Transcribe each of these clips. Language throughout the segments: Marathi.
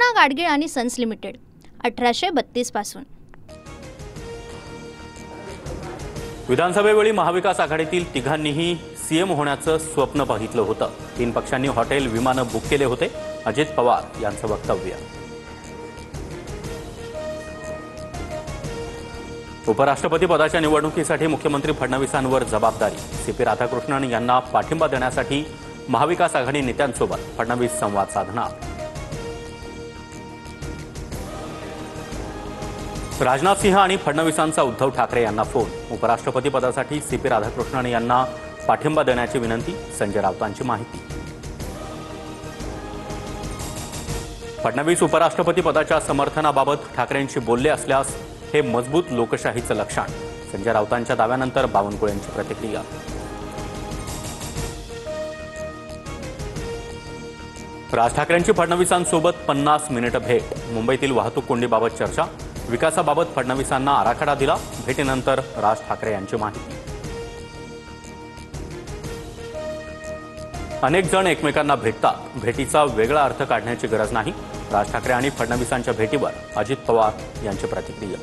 पूना गाडगीळ आणि सन्स लिमिटेड 1832 पासून। विधानसभेवेळी महाविकास आघाडीतील तिघांनीही सीएम होण्याचं स्वप्न पाहिलं होतं। 3 पक्षांनी हॉटेल विमानं बुक केले होते। अजित पवार यांचं वक्तव्य। उपराष्ट्रपती पदाच्या निवडणुकीसाठी मुख्यमंत्री फडणवीसांवर जबाबदारी। सीपी राधाकृष्णन यांना पाठिंबा देण्यासाठी महाविकास आघाडी नेत्यांसोबत फडणवीस संवाद साधणार। राजनाथ सिंह आणि फडणवीसांचा उद्धव ठाकरे यांना फोन। उपराष्ट्रपती पदासाठी सीपी राधाकृष्णन यांना पाठिंबा देण्याची विनंती। संजय राऊतांची माहिती। फडणवीस उपराष्ट्रपती पदाच्या समर्थनाबाबत ठाकरेंशी बोलले असल्यास हे मजबूत लोकशाहीचं लक्षण। संजय राऊतांच्या दाव्यानंतर बावनकुळेंची प्रतिक्रिया। राज ठाकरेंची फडणवीसांसोबत 50 मिनिटं भेट। मुंबईतील वाहतूक कोंडीबाबत चर्चा। विकासाबाबत फडणवीसांना आराखडा दिला। भेटीनंतर राज ठाकरे यांची माहिती। अनेक जण एकमेकांना भेटतात, भेटीचा वेगळा अर्थ काढण्याची गरज नाही। राज ठाकरे आणि फडणवीसांच्या भेटीवर अजित पवार यांची प्रतिक्रिया।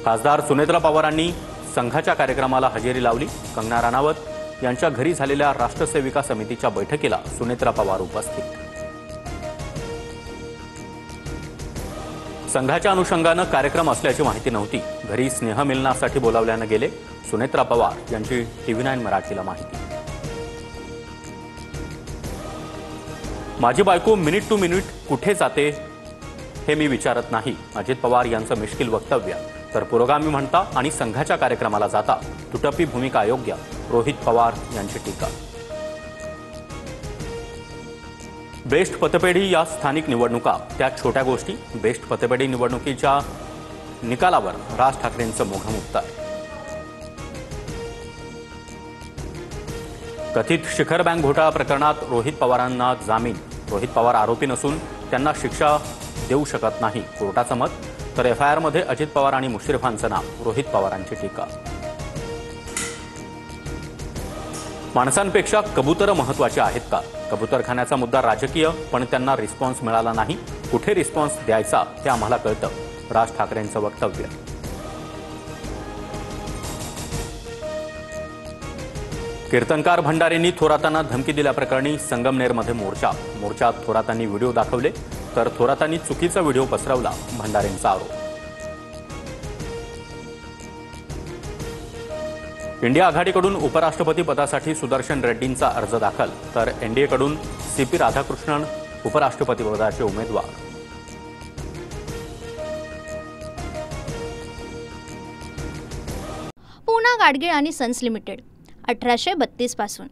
खासदार सुनेत्रा पवारांनी संघाच्या कार्यक्रमाला हजेरी लावली। कंगना राणावत यांच्या घरी झालेल्या राष्ट्रसेविका समितीच्या बैठकीला सुनेत्रा पवार उपस्थित। संघाच्या अनुषंगानं कार्यक्रम असल्याची माहिती नव्हती। घरी स्नेहमिलनासाठी बोलावल्यानं गेले। सुनेत्रा पवार यांची TV9 मराठीला माहिती। माझी बायको मिनिट टू मिनिट कुठे जाते हे मी विचारत नाही। अजित पवार यांचं मिश्किल वक्तव्य। तर पुरोगामी म्हणता आणि संघाच्या कार्यक्रमाला जाता तुटपी भूमिका अयोग्य। रोहित पवार यांची टीका। बेस्ट पतपेढी या स्थानिक निवडणुका त्या छोट्या गोष्टी। बेस्ट पतपेढी निवडणुकीच्या निकालावर राज ठाकरेंचं मोघम उत्तर। कथित शिखर बँक घोटाळा प्रकरणात रोहित पवारांना जामीन। रोहित पवार आरोपी नसून त्यांना शिक्षा देऊ शकत नाही, कोर्टाचं मत। तर FIR मध्ये अजित पवार आणि मुश्रीफांचं नाव। रोहित पवारांची टीका। माणसांपेक्षा कबूतर महत्त्वाची आहेत का? कबूतरखान्याचा मुद्दा राजकीय, पण त्यांना रिस्पॉन्स मिळाला नाही। कुठे रिस्पॉन्स द्यायचा ते आम्हाला कळतं। राज ठाकरेंचं वक्तव्य। कीर्तनकार भंडारेंनी थोरातांना धमकी दिल्याप्रकरणी संगमनेरमध्ये मोर्चात थोरातांनी व्हिडिओ दाखवले, तर थोरातांनी चुकीचा व्हिडिओ पसरवला, भंडारेंचा आरोप। इंडिया आघाडीकडून उपराष्ट्रपती पदासाठी सुदर्शन रेड्डींचा अर्ज दाखल, तर NDA कडून सीपी राधाकृष्णन उपराष्ट्रपती पदाचे उमेदवार। पूना गाडगीळ आणि सन्स लिमिटेड 1832 पासून।